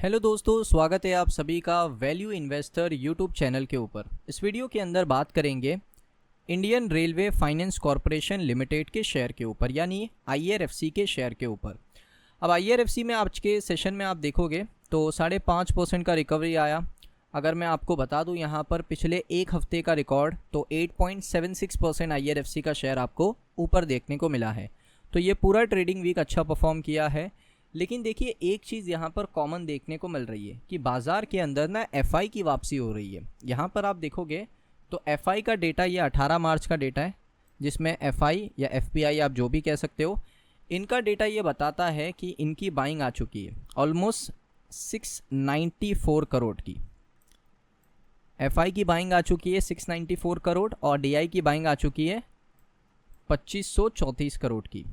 Hello दोस्तों, स्वागत है आप सभी का वैल्यू इन्वेस्टर यूट्यूब चैनल के ऊपर। इस वीडियो के अंदर बात करेंगे Indian railway finance corporation limited के शेयर के ऊपर, यानी IRFC के शेयर के ऊपर। अब IRFC में आज के सेशन में आप देखोगे तो 5.5% का रिकवरी आया। अगर मैं आपको बता दूं यहाँ पर पिछले एक हफ्ते का रिकॉर्ड, तो 8.76% IRFC का शेयर आपको ऊपर देखने को मिला है। तो ये पूरा ट्रेडिंग वीक अच्छा परफॉर्म किया है। लेकिन देखिए, एक चीज़ यहाँ पर कॉमन देखने को मिल रही है कि बाज़ार के अंदर ना FI की वापसी हो रही है। यहाँ पर आप देखोगे तो FI का डेटा, ये 18 मार्च का डेटा है, जिसमें FI या FPI आप जो भी कह सकते हो, इनका डेटा ये बताता है कि इनकी बाइंग आ चुकी है ऑलमोस्ट 694 करोड़ की। FI की बाइंग आ चुकी है 694 करोड़ और DI की बाइंग आ चुकी है 2534 करोड़ की।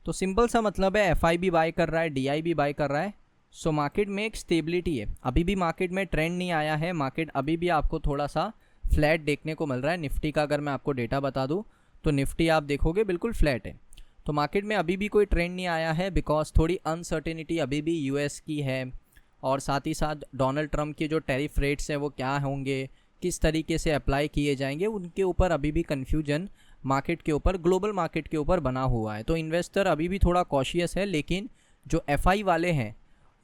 तो सिंपल सा मतलब है, FI भी बाय कर रहा है, DI भी बाय कर रहा है। सो मार्केट में एक स्टेबिलिटी है। अभी भी मार्केट में ट्रेंड नहीं आया है, मार्केट अभी भी आपको थोड़ा सा फ्लैट देखने को मिल रहा है। निफ्टी का अगर मैं आपको डेटा बता दूं तो निफ्टी आप देखोगे बिल्कुल फ्लैट है। तो मार्केट में अभी भी कोई ट्रेंड नहीं आया है, बिकॉज थोड़ी अनसर्टेनिटी अभी भी US की है, और साथ ही साथ डोनाल्ड ट्रंप के जो टैरिफ रेट्स हैं वो क्या होंगे, किस तरीके से अप्लाई किए जाएंगे, उनके ऊपर अभी भी कन्फ्यूजन मार्केट के ऊपर, ग्लोबल मार्केट के ऊपर बना हुआ है। तो इन्वेस्टर अभी भी थोड़ा कॉशियस है। लेकिन जो FI वाले हैं,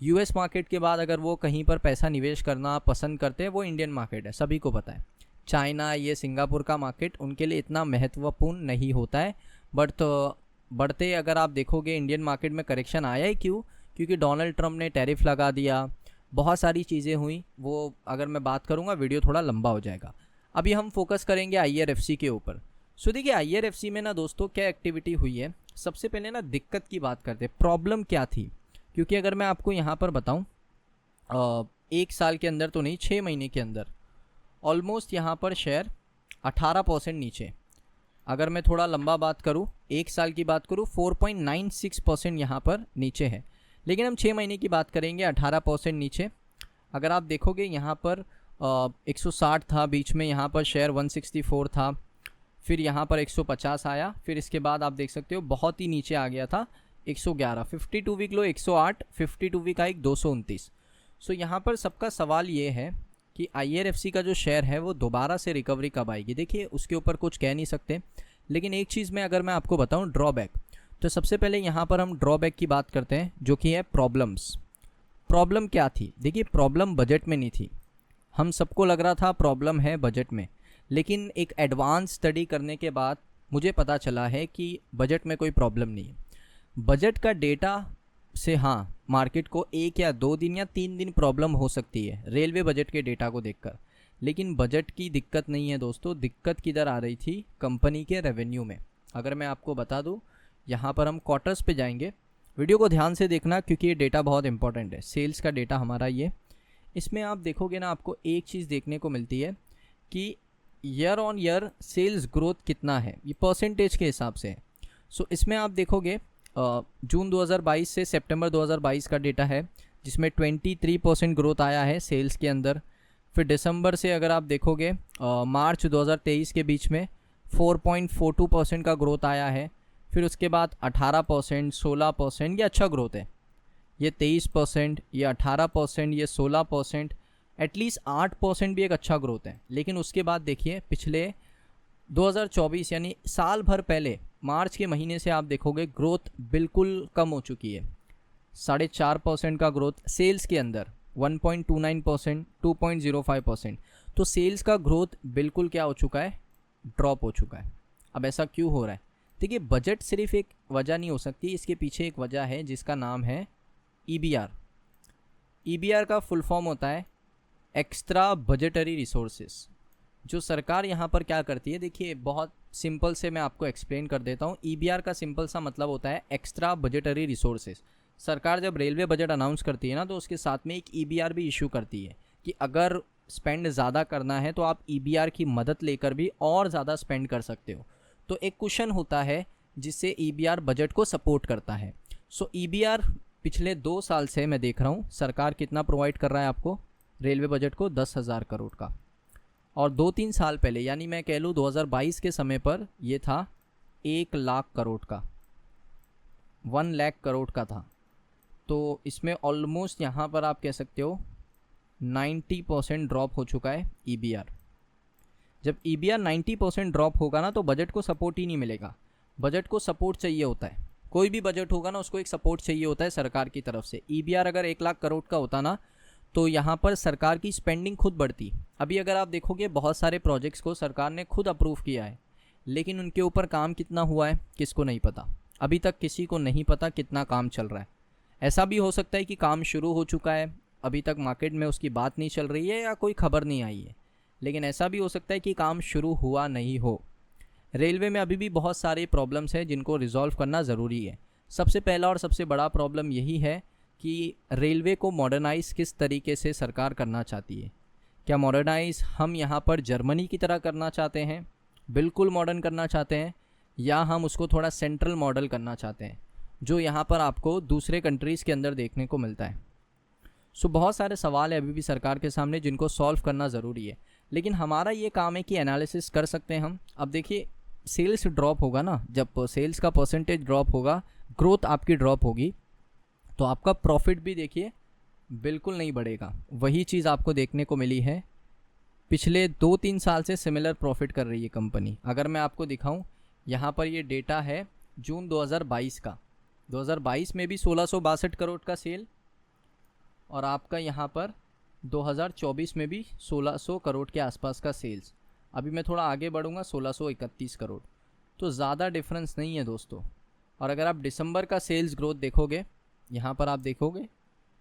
US मार्केट के बाद अगर वो कहीं पर पैसा निवेश करना पसंद करते हैं, वो इंडियन मार्केट है, सभी को पता है। चाइना, ये सिंगापुर का मार्केट उनके लिए इतना महत्वपूर्ण नहीं होता है। बट तो बढ़ते अगर आप देखोगे इंडियन मार्केट में करेक्शन आया ही क्यों? क्योंकि डोनाल्ड ट्रंप ने टैरिफ लगा दिया, बहुत सारी चीज़ें हुई। वो अगर मैं बात करूँगा वीडियो थोड़ा लंबा हो जाएगा। अभी हम फोकस करेंगे IRFC के ऊपर। सो देखिए, IRFC में ना दोस्तों क्या एक्टिविटी हुई है। सबसे पहले ना दिक्कत की बात करते हैं, प्रॉब्लम क्या थी। क्योंकि अगर मैं आपको यहाँ पर बताऊँ, एक साल के अंदर तो नहीं, 6 महीने के अंदर ऑलमोस्ट यहाँ पर शेयर 18% नीचे। अगर मैं थोड़ा लंबा बात करूँ, एक साल की बात करूँ, 4.96% यहाँ पर नीचे है। लेकिन हम 6 महीने की बात करेंगे, 18% नीचे। अगर आप देखोगे यहाँ पर 160 था बीच में, यहाँ पर शेयर 164 था, फिर यहाँ पर 150 आया, फिर इसके बाद आप देख सकते हो बहुत ही नीचे आ गया था 111। 52 वीक लो 108, 52 वीक हाई 229। सो यहाँ पर सबका सवाल ये है कि IRFC का जो शेयर है वो दोबारा से रिकवरी कब आएगी। देखिए, उसके ऊपर कुछ कह नहीं सकते। लेकिन एक चीज़ में अगर मैं आपको बताऊँ, ड्रॉबैक, तो सबसे पहले यहाँ पर हम ड्रॉबैक की बात करते हैं, जो कि है प्रॉब्लम्स। प्रॉब्लम क्या थी? देखिए, प्रॉब्लम बजट में नहीं थी। हम सबको लग रहा था प्रॉब्लम है बजट में, लेकिन एक एडवांस स्टडी करने के बाद मुझे पता चला है कि बजट में कोई प्रॉब्लम नहीं है। बजट का डेटा से हाँ, मार्केट को 1 या 2 दिन या 3 दिन प्रॉब्लम हो सकती है रेलवे बजट के डेटा को देखकर। लेकिन बजट की दिक्कत नहीं है दोस्तों। दिक्कत किधर आ रही थी? कंपनी के रेवेन्यू में। अगर मैं आपको बता दूं, यहाँ पर हम क्वार्टर्स पे जाएंगे, वीडियो को ध्यान से देखना क्योंकि ये डेटा बहुत इंपॉर्टेंट है। सेल्स का डेटा हमारा ये, इसमें आप देखोगे ना, आपको एक चीज़ देखने को मिलती है कि year on year sales growth कितना है, ये परसेंटेज के हिसाब से है। सो इसमें आप देखोगे जून 2022 से सितंबर 2022 का डेटा है, जिसमें 23% ग्रोथ आया है सेल्स के अंदर। फिर दिसंबर से अगर आप देखोगे मार्च 2023 के बीच में 4.42% का ग्रोथ आया है। फिर उसके बाद 18%, 16%, ये अच्छा ग्रोथ है। ये 23%, ये 18%, ये 16%, एटलीस्ट 8% भी एक अच्छा ग्रोथ है। लेकिन उसके बाद देखिए, पिछले 2024 यानी साल भर पहले मार्च के महीने से आप देखोगे ग्रोथ बिल्कुल कम हो चुकी है। 4.5% का ग्रोथ सेल्स के अंदर, 1.29%, 2.05%। तो सेल्स का ग्रोथ बिल्कुल क्या हो चुका है? ड्रॉप हो चुका है। अब ऐसा क्यों हो रहा है? देखिए, बजट सिर्फ एक वजह नहीं हो सकती, इसके पीछे एक वजह है जिसका नाम है EBR। EBR का फुल फॉर्म होता है एक्स्ट्रा बजटरी रिसोर्सेज। जो सरकार यहाँ पर क्या करती है, देखिए बहुत सिंपल से मैं आपको एक्सप्लेन कर देता हूँ। EBR का सिंपल सा मतलब होता है एक्स्ट्रा बजटरी रिसोर्सेज। सरकार जब रेलवे बजट अनाउंस करती है ना, तो उसके साथ में एक EBR भी इशू करती है कि अगर स्पेंड ज़्यादा करना है तो आप EBR की मदद लेकर भी और ज़्यादा स्पेंड कर सकते हो। तो एक कुशन होता है जिससे EBR बजट को सपोर्ट करता है। सो EBR पिछले 2 साल से मैं देख रहा हूँ सरकार कितना प्रोवाइड कर रहा है आपको रेलवे बजट को, 10,000 करोड़ का। और 2-3 साल पहले, यानी मैं कह लूँ 2022 के समय पर ये था 1 लाख करोड़ का, 1 लाख करोड़ का था। तो इसमें ऑलमोस्ट यहाँ पर आप कह सकते हो 90% ड्रॉप हो चुका है EBR। जब EBR 90% ड्रॉप होगा ना तो बजट को सपोर्ट ही नहीं मिलेगा। बजट को सपोर्ट चाहिए होता है, कोई भी बजट होगा ना उसको एक सपोर्ट चाहिए होता है सरकार की तरफ से। EBR अगर 1 लाख करोड़ का होता ना तो यहाँ पर सरकार की स्पेंडिंग खुद बढ़ती। अभी अगर आप देखोगे बहुत सारे प्रोजेक्ट्स को सरकार ने खुद अप्रूव किया है, लेकिन उनके ऊपर काम कितना हुआ है किसको नहीं पता। अभी तक किसी को नहीं पता कितना काम चल रहा है। ऐसा भी हो सकता है कि काम शुरू हो चुका है, अभी तक मार्केट में उसकी बात नहीं चल रही है या कोई खबर नहीं आई है, लेकिन ऐसा भी हो सकता है कि काम शुरू हुआ नहीं हो। रेलवे में अभी भी बहुत सारे प्रॉब्लम्स हैं जिनको रिजॉल्व करना ज़रूरी है। सबसे पहला और सबसे बड़ा प्रॉब्लम यही है कि रेलवे को मॉडर्नाइज़ किस तरीके से सरकार करना चाहती है। क्या मॉडर्नाइज़ हम यहाँ पर जर्मनी की तरह करना चाहते हैं, बिल्कुल मॉडर्न करना चाहते हैं, या हम उसको थोड़ा सेंट्रल मॉडल करना चाहते हैं जो यहाँ पर आपको दूसरे कंट्रीज़ के अंदर देखने को मिलता है। सो बहुत सारे सवाल है अभी भी सरकार के सामने जिनको सॉल्व करना ज़रूरी है, लेकिन हमारा ये काम है कि एनालिसिस कर सकते हैं हम। अब देखिए सेल्स ड्रॉप होगा ना, जब सेल्स का परसेंटेज ड्रॉप होगा, ग्रोथ आपकी ड्रॉप होगी, तो आपका प्रॉफिट भी देखिए बिल्कुल नहीं बढ़ेगा। वही चीज़ आपको देखने को मिली है, पिछले 2-3 साल से सिमिलर प्रॉफिट कर रही है कंपनी। अगर मैं आपको दिखाऊं, यहाँ पर ये डेटा है जून 2022 का। 2022 में भी 1662 करोड़ का सेल, और आपका यहाँ पर 2024 में भी 1600 करोड़ के आसपास का सेल्स। अभी मैं थोड़ा आगे बढ़ूँगा, 1631 करोड़, तो ज़्यादा डिफरेंस नहीं है दोस्तों। और अगर आप दिसंबर का सेल्स ग्रोथ देखोगे, यहाँ पर आप देखोगे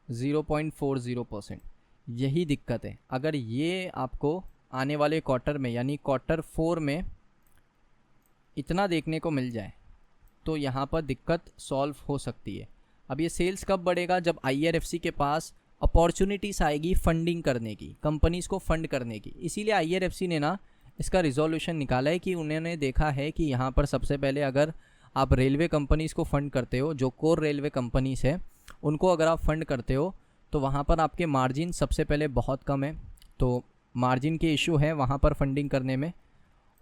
0.40%। यही दिक्कत है। अगर ये आपको आने वाले क्वार्टर में यानी Q4 में इतना देखने को मिल जाए तो यहाँ पर दिक्कत सॉल्व हो सकती है। अब ये सेल्स कब बढ़ेगा? जब IRFC के पास अपॉर्चुनिटीज़ आएगी फंडिंग करने की, कंपनीज़ को फंड करने की। इसीलिए IRFC ने ना इसका रिजोल्यूशन निकाला है कि उन्होंने देखा है कि यहाँ पर सबसे पहले अगर आप रेलवे कंपनीज़ को फंड करते हो, जो कोर रेलवे कंपनीज़ है उनको अगर आप फंड करते हो तो वहाँ पर आपके मार्जिन सबसे पहले बहुत कम है, तो मार्जिन के इशू है वहाँ पर फंडिंग करने में।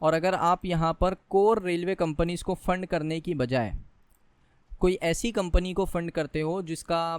और अगर आप यहाँ पर कोर रेलवे कंपनीज़ को फंड करने की बजाय कोई ऐसी कंपनी को फंड करते हो जिसका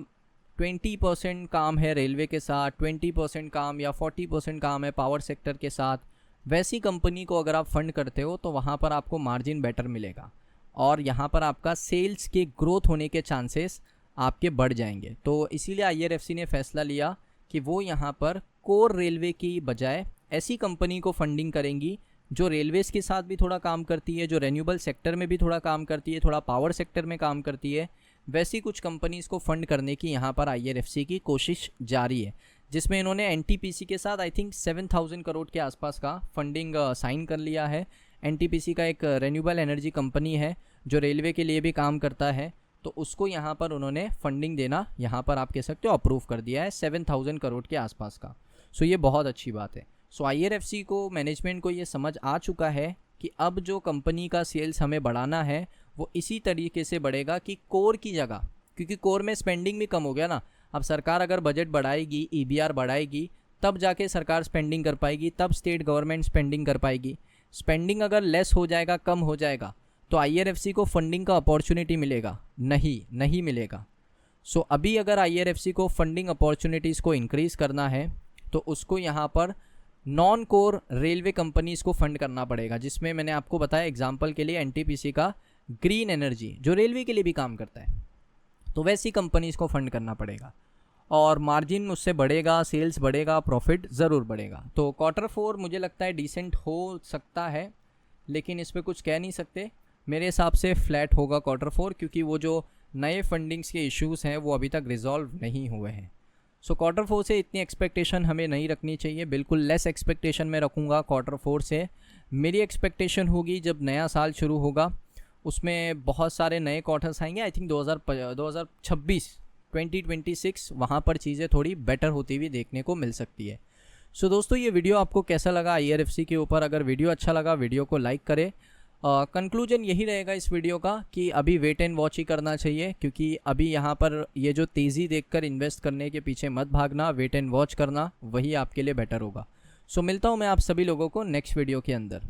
20% काम है रेलवे के साथ, 20% काम या 40% काम है पावर सेक्टर के साथ, वैसी कंपनी को अगर आप फंड करते हो तो वहाँ पर आपको मार्जिन बेटर मिलेगा और यहाँ पर आपका सेल्स के ग्रोथ होने के चांसेस आपके बढ़ जाएंगे। तो इसीलिए IRFC ने फैसला लिया कि वो यहाँ पर कोर रेलवे की बजाय ऐसी कंपनी को फंडिंग करेंगी जो रेलवेज़ के साथ भी थोड़ा काम करती है, जो रेन्यूएबल सेक्टर में भी थोड़ा काम करती है, थोड़ा पावर सेक्टर में काम करती है। वैसी कुछ कंपनीज़ को फंड करने की यहाँ पर IRFC की कोशिश जारी है, जिसमें इन्होंने NTPC के साथ आई थिंक 7000 करोड़ के आसपास का फंडिंग साइन कर लिया है। NTPC का एक रेन्यूएबल एनर्जी कंपनी है जो रेलवे के लिए भी काम करता है, तो उसको यहाँ पर उन्होंने फंडिंग देना यहाँ पर आप कह सकते हो अप्रूव कर दिया है 7000 करोड़ के आसपास का। सो ये बहुत अच्छी बात है। सो IRFC को, मैनेजमेंट को ये समझ आ चुका है कि अब जो कंपनी का सेल्स हमें बढ़ाना है वो इसी तरीके से बढ़ेगा कि कोर की जगह, क्योंकि कोर में स्पेंडिंग भी कम हो गया ना। अब सरकार अगर बजट बढ़ाएगी, EBR बढ़ाएगी, तब जाके सरकार स्पेंडिंग कर पाएगी, तब स्टेट गवर्नमेंट स्पेंडिंग कर पाएगी। स्पेंडिंग अगर लेस हो जाएगा, कम हो जाएगा, तो IRFC को फंडिंग का अपॉर्चुनिटी मिलेगा? नहीं मिलेगा। सो अभी अगर IRFC को फंडिंग अपॉर्चुनिटीज़ को इंक्रीज़ करना है तो उसको यहाँ पर नॉन कोर रेलवे कंपनीज़ को फंड करना पड़ेगा, जिसमें मैंने आपको बताया एग्जांपल के लिए NTPC का ग्रीन एनर्जी जो रेलवे के लिए भी काम करता है, तो वैसी कंपनीज़ को फंड करना पड़ेगा और मार्जिन उससे बढ़ेगा, सेल्स बढ़ेगा, प्रॉफिट ज़रूर बढ़ेगा। तो Q4 मुझे लगता है डिसेंट हो सकता है, लेकिन इस पर कुछ कह नहीं सकते। मेरे हिसाब से फ्लैट होगा Q4, क्योंकि वो जो नए फंडिंग्स के इश्यूज़ हैं वो अभी तक रिजॉल्व नहीं हुए हैं। सो Q4 से इतनी एक्सपेक्टेशन हमें नहीं रखनी चाहिए, बिल्कुल लेस एक्सपेक्टेशन में रखूँगा Q4 से। मेरी एक्सपेक्टेशन होगी जब नया साल शुरू होगा उसमें बहुत सारे नए क्वार्टर्स आएंगे। आई थिंक 2026 वहाँ पर चीज़ें थोड़ी बेटर होती हुई देखने को मिल सकती है। सो दोस्तों, ये वीडियो आपको कैसा लगा IRFC के ऊपर? अगर वीडियो अच्छा लगा वीडियो को लाइक करें। कंक्लूजन यही रहेगा इस वीडियो का कि अभी वेट एंड वॉच ही करना चाहिए, क्योंकि अभी यहाँ पर ये जो तेज़ी देखकर इन्वेस्ट करने के पीछे मत भागना, वेट एंड वॉच करना, वही आपके लिए बेटर होगा। सो मिलता हूँ मैं आप सभी लोगों को नेक्स्ट वीडियो के अंदर।